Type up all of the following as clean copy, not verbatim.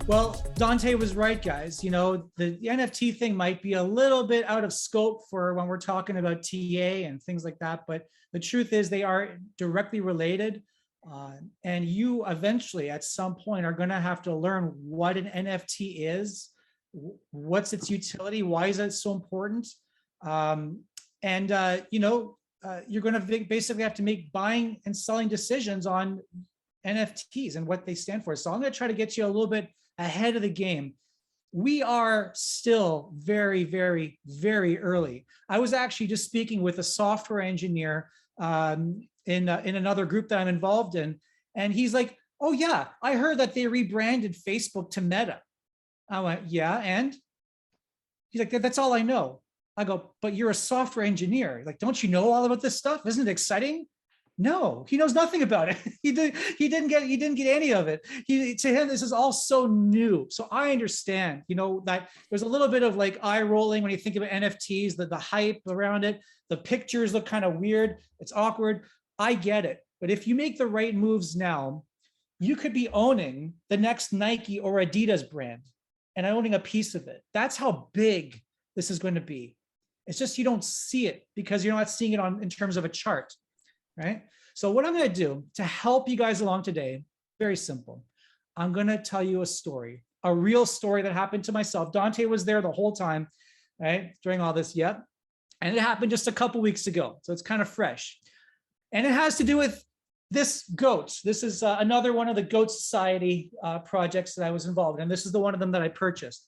Well, Dante was right, guys. You know, the NFT thing might be a little bit out of scope for when we're talking about TA and things like that, but the truth is they are directly related. And you eventually, at some point, are going to have to learn what an NFT is, what's its utility, why is it so important, you're going to basically have to make buying and selling decisions on NFTs and what they stand for. So I'm going to try to get you a little bit ahead of the game. We are still very, very, very early. I was actually just speaking with a software engineer in another group that I'm involved in, and he's like, "Oh yeah, I heard that they rebranded Facebook to Meta." I went, "Yeah, and?" He's like, "That's all I know." I go, "But you're a software engineer. Like, don't you know all about this stuff? Isn't it exciting?" No, he knows nothing about it. He didn't get any of it. To him, this is all so new. So I understand, that there's a little bit of like eye rolling when you think about NFTs, the hype around it. The pictures look kind of weird. It's awkward. I get it. But if you make the right moves now, you could be owning the next Nike or Adidas brand and owning a piece of it. That's how big this is going to be. It's just you don't see it because you're not seeing it in terms of a chart. Right? So what I'm going to do to help you guys along today, very simple. I'm going to tell you a story, a real story that happened to myself. Dante was there the whole time, right? During all this, yep. And it happened just a couple weeks ago. So it's kind of fresh. And it has to do with this goat. This is another one of the Goat Society projects that I was involved in. And this is the one of them that I purchased.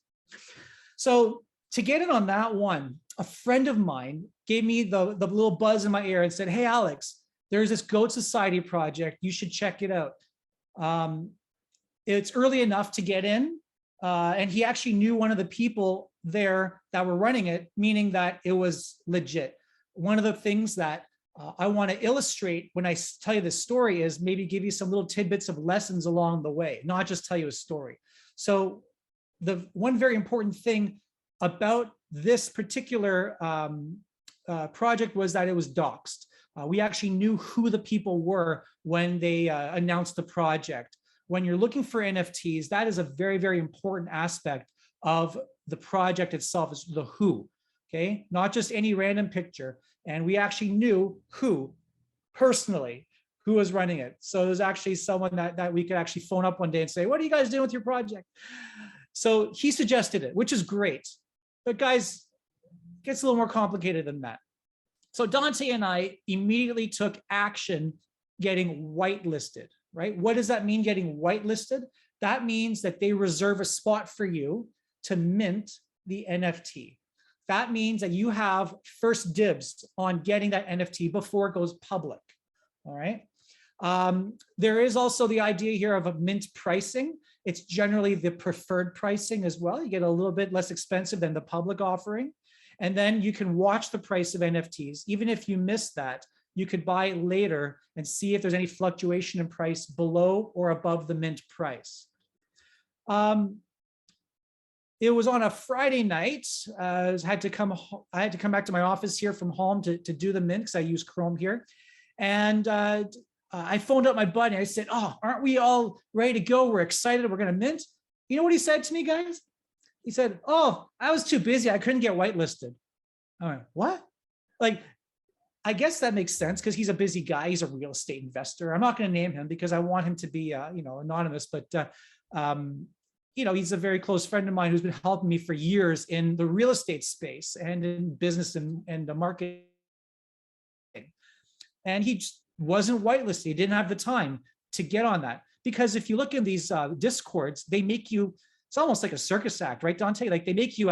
So to get in on that one, a friend of mine gave me the little buzz in my ear and said, "Hey, Alex, there's this Goat Society project. You should check it out." It's early enough to get in. And he actually knew one of the people there that were running it, meaning that it was legit. One of the things that I want to illustrate when I tell you this story is maybe give you some little tidbits of lessons along the way, not just tell you a story. So the one very important thing about this particular project was that it was doxed. We actually knew who the people were when they announced the project. When you're looking for NFTs, that is a very, very important aspect of the project itself, is the who, okay? Not just any random picture. And we actually knew who, personally, who was running it. So there's actually someone that we could actually phone up one day and say, "What are you guys doing with your project?" So he suggested it, which is great. But guys, it gets a little more complicated than that. So Dante and I immediately took action getting whitelisted, right? What does that mean, getting whitelisted? That means that they reserve a spot for you to mint the NFT. That means that you have first dibs on getting that NFT before it goes public, all right? There is also the idea here of a mint pricing. It's generally the preferred pricing as well. You get a little bit less expensive than the public offering. And then you can watch the price of NFTs. Even if you miss that, you could buy it later and see if there's any fluctuation in price below or above the mint price. It was on a Friday night. I had to come back to my office here from home to do the mint because I use Chrome here. And I phoned up my buddy. I said, "Oh, aren't we all ready to go? We're excited. We're going to mint." You know what he said to me, guys? He said, "Oh, I was too busy. I couldn't get whitelisted." I went, "What?" Like, I guess that makes sense because he's a busy guy. He's a real estate investor. I'm not going to name him because I want him to be, anonymous. But, he's a very close friend of mine who's been helping me for years in the real estate space and in business and the marketing. And he just wasn't whitelisted. He didn't have the time to get on that. Because if you look in these discords, they make you, it's almost like a circus act, right, Dante? Like they make you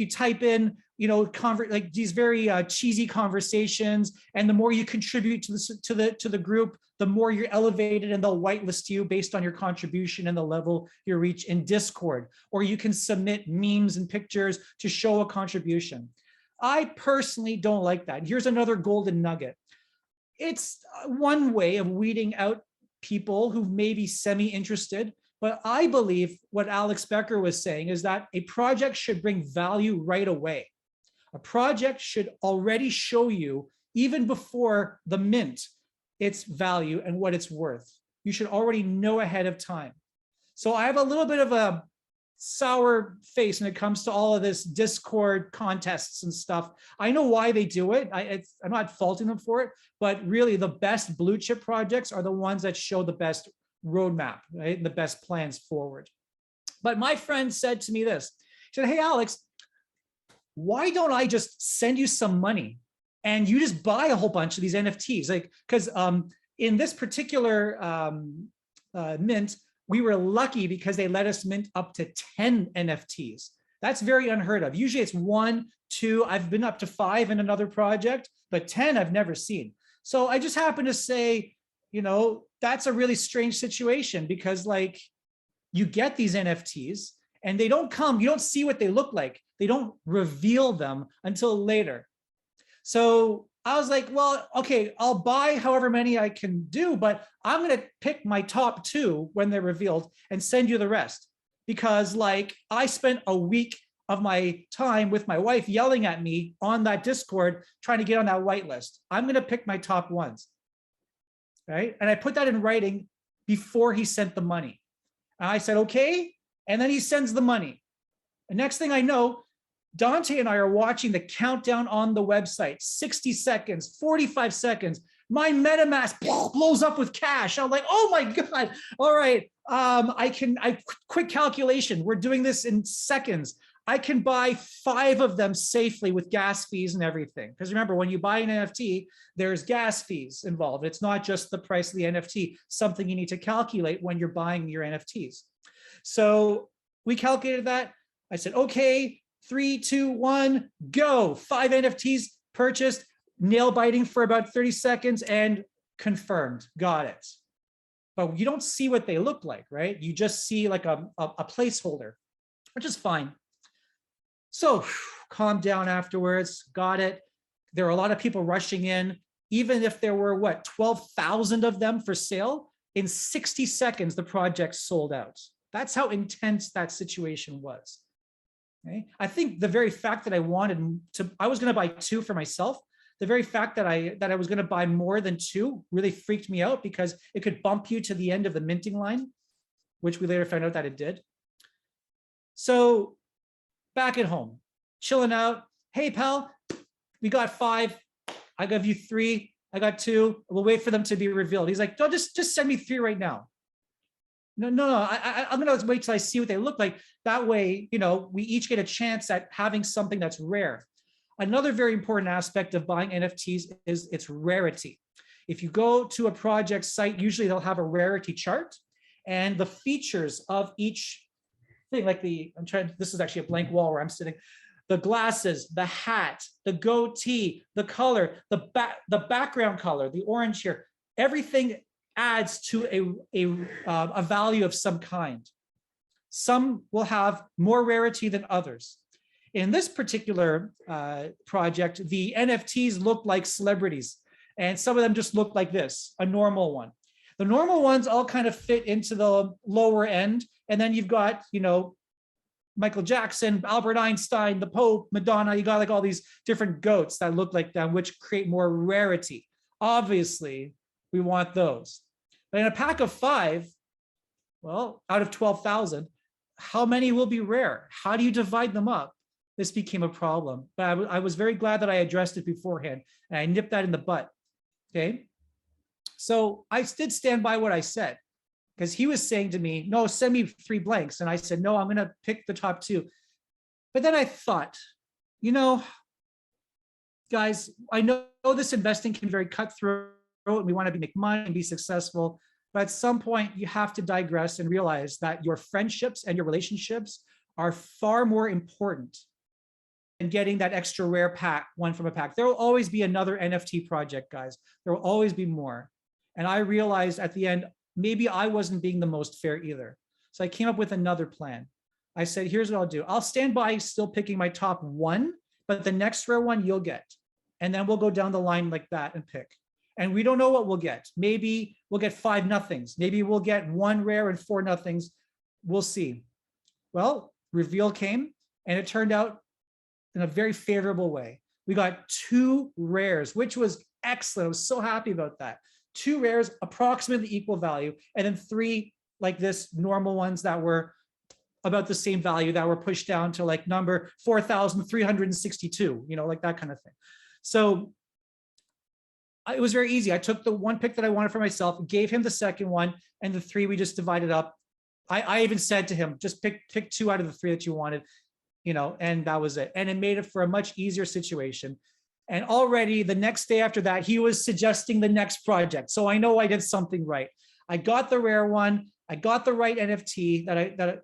type in, like these very cheesy conversations, and the more you contribute to the group, the more you're elevated, and they'll whitelist you based on your contribution and the level you reach in Discord. Or you can submit memes and pictures to show a contribution. I personally don't like that. Here's another golden nugget. It's one way of weeding out people who may be semi-interested. But I believe what Alex Becker was saying is that a project should bring value right away. A project should already show you, even before the mint, its value and what it's worth. You should already know ahead of time. So I have a little bit of a sour face when it comes to all of this Discord contests and stuff. I know why they do it. I'm not faulting them for it, but really the best blue chip projects are the ones that show the best roadmap, right? And the best plans forward. But my friend said to me this, he said, hey, Alex, why don't I just send you some money and you just buy a whole bunch of these NFTs? Like, because in this particular mint, we were lucky because they let us mint up to 10 NFTs. That's very unheard of. Usually it's 1, 2, I've been up to 5 in another project, but 10 I've never seen. So I just happen to say, you know, that's a really strange situation because like you get these NFTs and they don't come, you don't see what they look like. They don't reveal them until later. So I was like, well, okay, I'll buy however many I can do, but I'm going to pick my top 2 when they're revealed and send you the rest. Because like I spent a week of my time with my wife yelling at me on that Discord, trying to get on that whitelist. I'm going to pick my top ones. Right. And I put that in writing before he sent the money. And I said, okay. And then he sends the money. The next thing I know, Dante and I are watching the countdown on the website, 60 seconds, 45 seconds. My MetaMask blows up with cash. I'm like, oh my God. All right. Quick calculation. We're doing this in seconds. I can buy 5 of them safely with gas fees and everything. Because remember, when you buy an NFT, there's gas fees involved. It's not just the price of the NFT, something you need to calculate when you're buying your NFTs. So we calculated that. I said, okay, 3, 2, 1, go. 5 NFTs purchased, nail biting for about 30 seconds and confirmed, got it. But you don't see what they look like, right? You just see like a placeholder, which is fine. So calm down afterwards, got it. There were a lot of people rushing in. Even if there were, what, 12,000 of them for sale, in 60 seconds, the project sold out. That's how intense that situation was. Okay? I think the very fact that I was going to buy 2 for myself. The very fact that I was going to buy more than 2 really freaked me out because it could bump you to the end of the minting line, which we later found out that it did. So back at home, chilling out. Hey, pal, we got 5. I gave you 3. I got 2. We'll wait for them to be revealed. He's like, no, just send me 3 right now. No. I'm going to wait till I see what they look like. That way, you know, we each get a chance at having something that's rare. Another very important aspect of buying NFTs is its rarity. If you go to a project site, usually they'll have a rarity chart and the features of each thing, like this is actually a blank wall where I'm sitting. The glasses, the hat, the goatee, the color, the background color, the orange here, everything adds to a value of some kind. Some will have more rarity than others. In this particular project, the NFTs look like celebrities, and some of them just look like this, a normal one. The normal ones all kind of fit into the lower end, and then you've got, you know, Michael Jackson, Albert Einstein, the Pope, Madonna. You got like all these different goats that look like them, which create more rarity. Obviously, we want those. But in a pack of 5, well, out of 12,000, how many will be rare? How do you divide them up? This became a problem, but I was very glad that I addressed it beforehand and I nipped that in the butt. Okay. So I did stand by what I said because he was saying to me, no, send me 3 blanks. And I said, no, I'm going to pick the top 2. But then I thought, you know, guys, I know this investing can be very cutthroat and we want to make money and be successful. But at some point you have to digress and realize that your friendships and your relationships are far more important than getting that extra rare pack, one from a pack. There will always be another NFT project, guys. There will always be more. And I realized at the end, maybe I wasn't being the most fair either. So I came up with another plan. I said, here's what I'll do. I'll stand by still picking my top 1, but the next rare one you'll get. And then we'll go down the line like that and pick. And we don't know what we'll get. Maybe we'll get 5 nothings. Maybe we'll get 1 rare and 4 nothings. We'll see. Well, reveal came and it turned out in a very favorable way. We got 2 rares, which was excellent. I was so happy about that. 2 rares, approximately equal value, and then 3 like this, normal ones that were about the same value that were pushed down to like number 4,362, like that kind of thing. So it was very easy. I took the one pick that I wanted for myself, gave him the second one, and the three we just divided up. I even said to him, just pick two out of the three that you wanted, and that was it. And it made it for a much easier situation. And already the next day after that, he was suggesting the next project. So I know I did something right. I got the rare one. I got the right NFT that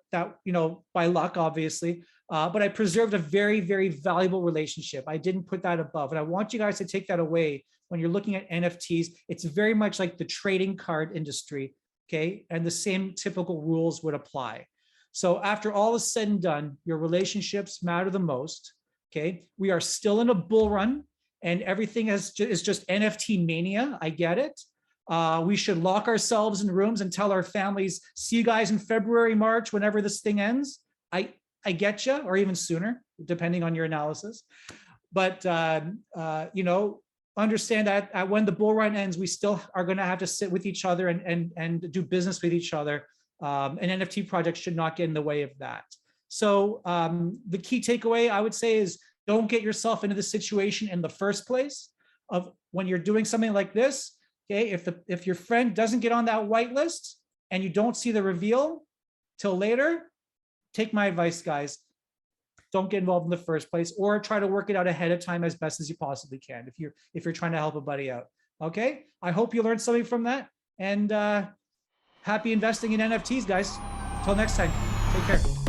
by luck, obviously, but I preserved a very, very valuable relationship. I didn't put that above. And I want you guys to take that away when you're looking at NFTs. It's very much like the trading card industry, okay? And the same typical rules would apply. So after all is said and done, your relationships matter the most, okay? We are still in a bull run and everything is just NFT mania. I get it. We should lock ourselves in rooms and tell our families, see you guys in February, March, whenever this thing ends. I get you, or even sooner, depending on your analysis. But, understand that when the bull run ends, we still are going to have to sit with each other and do business with each other. An NFT project should not get in the way of that. So the key takeaway I would say is don't get yourself into the situation in the first place of when you're doing something like this. Okay, if your friend doesn't get on that whitelist and you don't see the reveal till later, take my advice, guys. Don't get involved in the first place, or try to work it out ahead of time as best as you possibly can if you're trying to help a buddy out. Okay, I hope you learned something from that, and happy investing in NFTs, guys. Till next time, take care.